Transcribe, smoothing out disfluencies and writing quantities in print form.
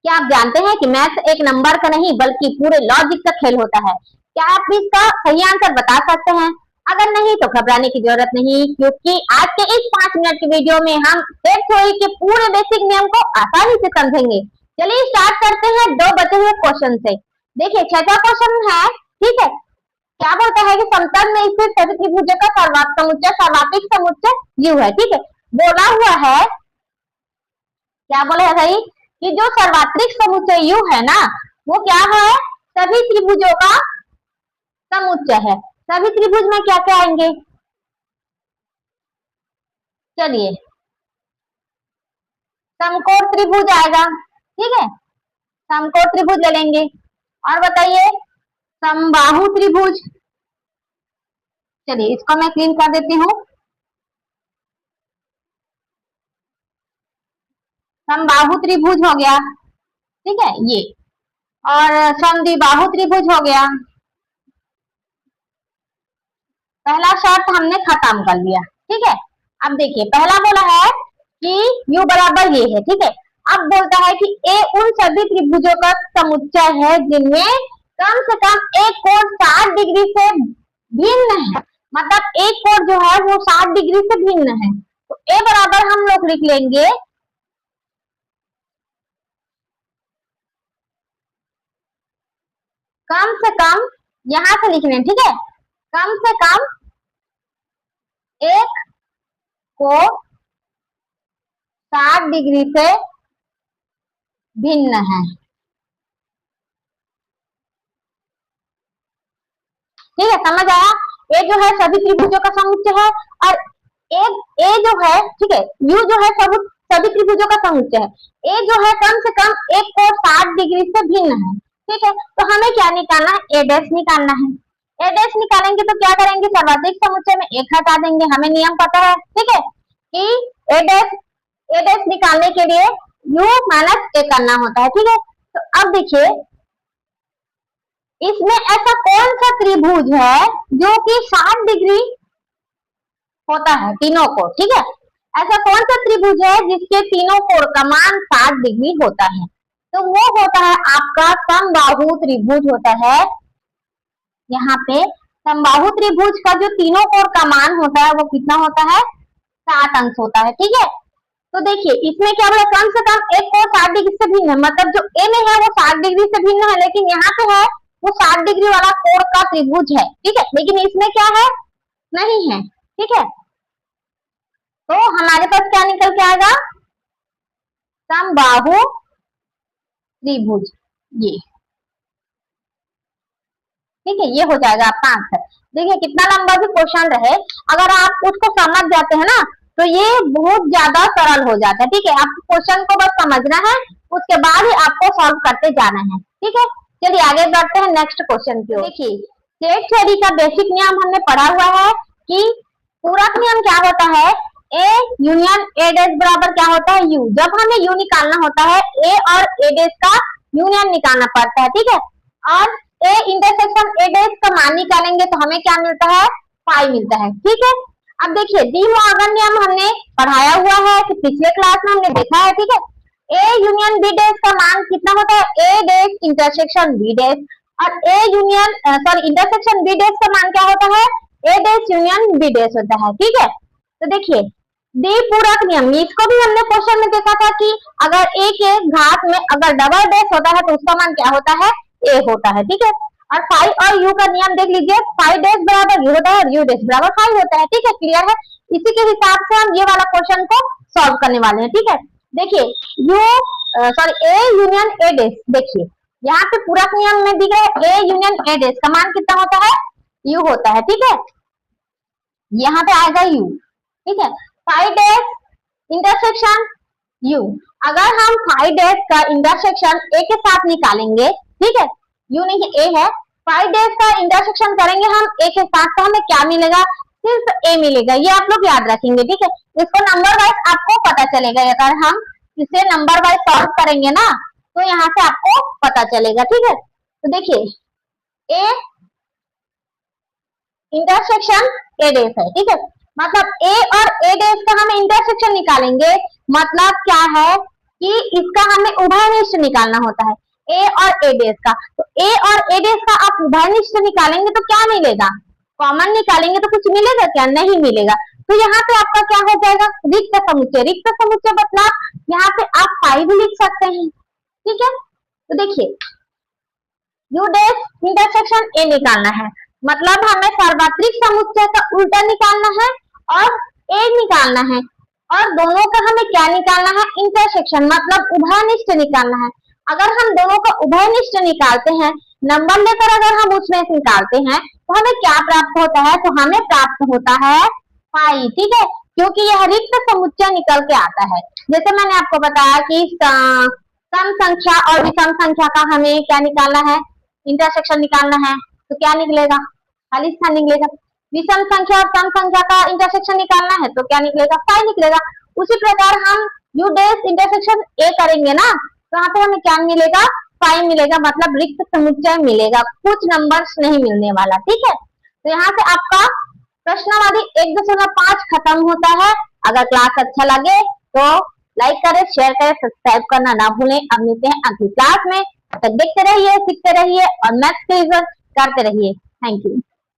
क्या आप जानते हैं कि मैथ एक नंबर का नहीं बल्कि पूरे लॉजिक का खेल होता है? क्या आप इसका सही आंसर बता सकते हैं? अगर नहीं तो घबराने की जरूरत नहीं, क्योंकि आज के इस 5 मिनट की वीडियो में हम सेट थ्योरी के पूरे बेसिक नियम को आसानी से समझेंगे। चलिए स्टार्ट करते हैं दो बचे हुए क्वेश्चन से। देखिए छठा क्वेश्चन है, ठीक है, क्या बोलता है कि समतल में स्थित सभी त्रिभुजों का सर्वात्रिक समुच्चय U है। ठीक है, बोला हुआ है, क्या बोला है भाई, कि जो सर्वात्रिक समुच्चय U है ना, वो क्या है, सभी त्रिभुजों का समुच्चय है। सभी त्रिभुज में क्या क्या आएंगे, चलिए समकोण त्रिभुज आएगा, ठीक है, समकोण त्रिभुज ले लेंगे। और बताइए समबाहु त्रिभुज, चलिए इसको मैं क्लीन कर देती हूँ। समबाहु त्रिभुज हो गया, ठीक है ये, और समद्विबाहु त्रिभुज हो गया। पहला शर्त हमने खत्म कर लिया, ठीक है। अब देखिए पहला बोला है कि U बराबर ये है, ठीक है। अब बोलता है कि A उन सभी त्रिभुजों का समुच्चय है जिनमें कम से कम एक कोण 60 डिग्री से भिन्न है। मतलब एक कोण जो है वो 60 डिग्री से भिन्न है। तो A बराबर हम लोग लिख लेंगे कम से कम, यहां से लिख लें, ठीक है, कम से कम एक कोण 60 डिग्री से भिन्न है, ठीक है, समझ आया। ए जो है सभी त्रिभुजों का समुच्चय है, और ए जो है, ठीक है, यू जो है सभी त्रिभुजों का समुच्चय है। ए जो है कम से कम एक कोण 60 डिग्री से भिन्न है, ठीक है। तो हमें क्या निकालना है, ए डैश निकालना है। ए डैश निकालेंगे तो क्या करेंगे, सर्वाधिक समुच्चय में एक हटा देंगे, हमें नियम पता है, ठीक है, कि ए डैश निकालने के लिए यू माइनस ए करना होता है, ठीक है। तो अब देखिए इसमें ऐसा कौन सा त्रिभुज है जो कि 60 डिग्री होता है तीनों को, ठीक है। ऐसा कौन सा त्रिभुज है जिसके तीनों कोण का मान 60 डिग्री होता है? तो वो होता है आपका समबाहु त्रिभुज होता है। यहाँ पे समबाहु त्रिभुज का जो तीनों कोण का मान होता है वो कितना होता है, 60 अंश होता है, ठीक है। तो देखिए इसमें क्या बोला, कम से कम एक कोण 60 डिग्री से भिन्न है, मतलब जो ए में है वो 60 डिग्री से भिन्न है, लेकिन यहाँ पे है वो 60 डिग्री वाला कोण का त्रिभुज है, ठीक है, लेकिन इसमें क्या है, नहीं है, ठीक है। तो हमारे पास क्या निकल के आएगा, समबाहु त्रिभुज, ये, ठीक है, ये हो जाएगा आपका आंसर। देखिए कितना लंबा भी क्वेश्चन रहे, अगर आप उसको समझ जाते हैं ना तो ये बहुत ज्यादा सरल हो जाता है, ठीक है। आपको क्वेश्चन को बस समझना है, उसके बाद ही आपको सॉल्व करते जाना है, ठीक है। चलिए आगे बढ़ते हैं नेक्स्ट क्वेश्चन की ओर। देखिए सेट थ्योरी का बेसिक नियम हमने पढ़ा हुआ है कि पूरक नियम क्या होता है, ए यूनियन ए डैश बराबर क्या होता है, यू। जब हमें यू निकालना होता है, ए और ए डैश का यूनियन निकालना पड़ता है, ठीक है। और ए इंटरसेक्शन ए डैश का मान निकालेंगे तो हमें क्या मिलता है, पाई मिलता है, ठीक है। अब देखिए डी मॉर्गन नियम हमने पढ़ाया हुआ है कि पिछले क्लास में हमने देखा है, ठीक है। ए यूनियन बी डैश का मान कितना होता है, A dash intersection B dash, और A union sorry intersection B dash का मान क्या होता है, A dash union B dash होता है, ठीक है। तो देखिए डी पूरक नियम, इसको भी हमने क्वेश्चन में देखा था कि अगर ए के घात में अगर डबल डैश होता है तो उसका मान क्या होता है, ए होता है, ठीक है। और फाइव और यू का नियम देख लीजिए, फाइव डैश बराबर यू होता है और यू डैश बराबर फाइव होता है, ठीक है, क्लियर है। इसी के हिसाब से हम ये वाला क्वेश्चन को सॉल्व करने वाले हैं, ठीक है। देखिए you sorry A union A dash, देखिए यहाँ पे पूरक नियम में दिख रहा है ए यूनियन ए डैश का मान कितना होता है, यू होता है, ठीक है, यहाँ पे आएगा यू, ठीक है। फाइव डैश इंटरसेक्शन यू, अगर हम फाइव डैश का इंटरसेक्शन ए के साथ निकालेंगे, ठीक है, यू नहीं ए है, फाइव डैश का इंटरसेक्शन करेंगे हम ए के साथ तो हमें क्या मिलेगा, सिर्फ ए मिलेगा, ये आप लोग याद रखेंगे, ठीक है। इसको नंबर वाइज आपको पता चलेगा, अगर हम इसे नंबर वाइज सॉल्व करेंगे ना तो यहाँ से आपको पता चलेगा, ठीक है। तो देखिए ए इंटरसेक्शन ए डैश है, ठीक है, मतलब ए और ए डैश का हम इंटरसेक्शन निकालेंगे, मतलब क्या है, कि इसका हमें उभयनिष्ठ निकालना होता है, ए और ए डेस का। तो ए और ए डेस का आप उभयनिष्ठ निकालेंगे तो क्या मिलेगा, कॉमन निकालेंगे तो कुछ मिलेगा क्या, नहीं मिलेगा। तो यहाँ पे आपका क्या हो जाएगा, रिक्त समुच्चय। रिक्त समुच्चय मतलब यहाँ पे आप फाइव भी लिख सकते हैं, ठीक है। तो देखिए यू डेस इंटरसेक्शन ए निकालना है, मतलब हमें सार्वत्रिक समुच्चय का उल्टा निकालना है और ए निकालना है, और दोनों का हमें क्या निकालना है, इंटरसेक्शन मतलब उभयनिष्ठ निकालना है। अगर हम दोनों का उभयनिष्ठ निकालते हैं, नंबर लेकर अगर हम उसमें से निकालते हैं तो हमें क्या प्राप्त होता है, तो हमें प्राप्त होता है पाई, ठीक है, क्योंकि यह रिक्त समुच्चय निकल के आता है। जैसे मैंने आपको बताया कि सम संख्या और विषम संख्या का हमें क्या निकालना है, इंटरसेक्शन निकालना है, तो क्या निकलेगा, खाली स्थान निकलेगा। विषम संख्या और सम संख्या का इंटरसेक्शन निकालना है तो क्या निकलेगा, पाई निकलेगा। उसी प्रकार हम यू डेस इंटरसेक्शन ए करेंगे ना, तो यहाँ पे हमें क्या मिलेगा, पाई मिलेगा, मतलब रिक्त समुच्चय मिलेगा, कुछ नंबर्स नहीं मिलने वाला, ठीक है। तो यहाँ से आपका प्रश्नावली 1.5 खत्म होता है। अगर क्लास अच्छा लगे तो लाइक करें, शेयर करें, सब्सक्राइब करना ना भूलें। अब मिलते हैं अगली क्लास में, तब तक देखते रहिए, सीखते रहिए और मैथ्स के रिजल्ट करते रहिए। Thank you.